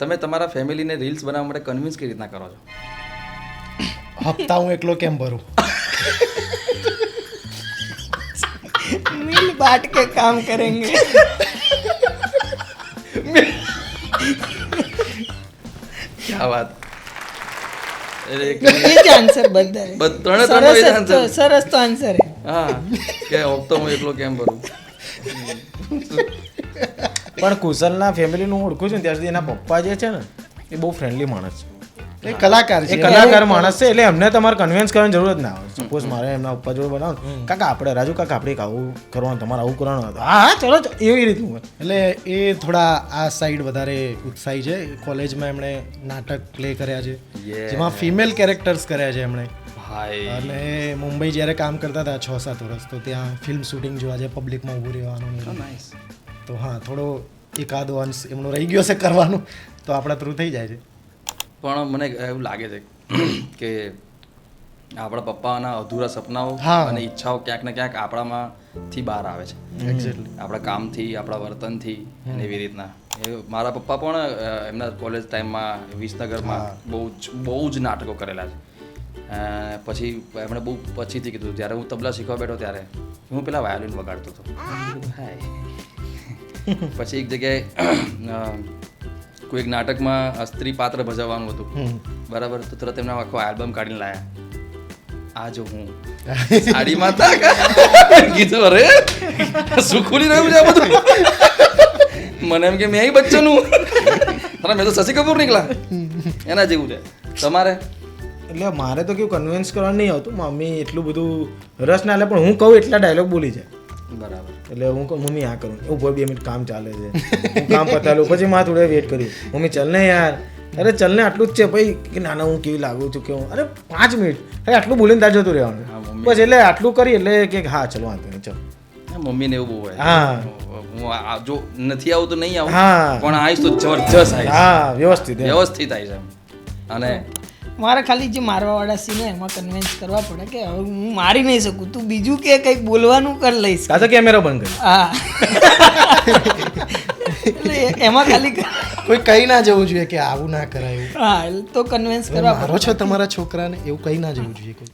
તમે તમારા ફેમિલીને રીલ્સ બનાવવા માટે કન્વિન્સ કઈ રીતના કરો છો? હપ્તા હું એકલો કેમ ભરું? मिल बांट के काम करेंगे. क्या વાત. એ જ આન્સર બધા સરસ તો આન્સર હે. હા કે હપ્તો હું એકલો કેમ ભરું. પણ કુશલના ફેમિલીનું હું ઓળખું છું ને ત્યાં સુધી એના પપ્પા જે છે ને એ બહુ ફ્રેન્ડલી માણસ છે. એ કલાકાર છે, એ કલાકાર માણસ છે એટલે એમને તમારે કન્વિન્સ કરવાની જરૂર જ ના આવે. સપોઝ મારે એમના પપ્પા જોડે બનાવો કાકા આપણે રાજુ કાકા આપણે આવું કરવાનું તમારે આવું કરવાનું હતું, હા હા ચલો એવી રીતનું હોય. એટલે એ થોડા આ સાઈડ વધારે ઉત્સાહી છે. કોલેજમાં એમણે નાટક પ્લે કર્યા છે જેમાં ફિમેલ કેરેક્ટર્સ કર્યા છે એમણે. અને મુંબઈ જ્યારે કામ કરતા હતા 6-7 વર્ષ, તો ત્યાં ફિલ્મ શૂટિંગ જોવા જાય, પબ્લિકમાં ઊભું રહેવાનું. તો હા થોડો એકાદો અંશ એમનો રહી ગયો છે કરવાનું, તો આપણા થ્રુ થઈ જાય છે. પણ મને એવું લાગે છે કે આપણા પપ્પાના અધૂરા સપનાઓ અને ઈચ્છાઓ ક્યાંક ને ક્યાંક આપણામાંથી બહાર આવે છે. એક્ઝેક્ટલી આપણા કામથી, આપણા વર્તનથી અને એવી રીતના. એ મારા પપ્પા પણ એમના કોલેજ ટાઈમમાં વિસનગરમાં બહુ જ નાટકો કરેલા છે. પછી એમણે બહુ પછીથી કીધું, જ્યારે હું તબલા શીખવા બેઠો ત્યારે હું પેલા વાયોલિન વગાડતો હતો. પછી એક જગ્યાએ કોઈ એક નાટકમાં સ્ત્રી પાત્ર ભજવવાનું હતું, બરાબર, તો તરત એમના આખો આલ્બમ કાઢીને લાયા. આ જો હું સાડીમાં કીધું, અરે શું ખુલી રહ્યું છે આ બધું. મને એમ કે મેં અહીં બચ્ચોનું, અરે મેં તો શશી કપૂર નીકળા. એના જેવું છે. તમારે? એટલે મારે તો કેવું કન્વિન્સ કરવાનું નહીં આવતું. મમ્મી એટલું બધું રસ ના લે, પણ હું કહું એટલા ડાયલોગ બોલી જાય. બરાબર. એટલે હું કહું મમ્મી આ કરું, હું 2 મિનિટ કામ ચાલે છે, હું કામ પતાલું, પછી માં થોડે વેઇટ કર્યું, મમ્મી ચાલ ને યાર, અરે ચાલ ને આટલું જ છે ભાઈ, કે નાના હું કેવી લાગુ છું કે હું, અરે 5 મિનિટ, અરે આટલું બોલીને તાર જતું રહેવાનું. બસ એટલે આટલું કરી એટલે કે હા ચલો વાંધો નહીં ચાલો. મમ્મીને એવું બહુ હોય. હા હું જો નથી આવું તો નહીં આવું, પણ આવીશ તો જબરજસ્ત આવીશ. હા વ્યવસ્થિત આવી છે. અને મારા ખાલી જે મારવાવાળા સીન હોય એમાં કન્વિન્સ કરવા પડે કે હવે હું મારી નહીં શકું, તું બીજું કે કંઈક બોલવાનું કર લઈશ. કાં તો કેમેરો બંધ કરી. હા એટલે એમાં ખાલી કોઈ કહી ના જવું જોઈએ કે આવું ના કરાય. હા તો કન્વિન્સ કરવા મારો છો તમારા છોકરાને એવું કહી ના જવું જોઈએ કોઈ.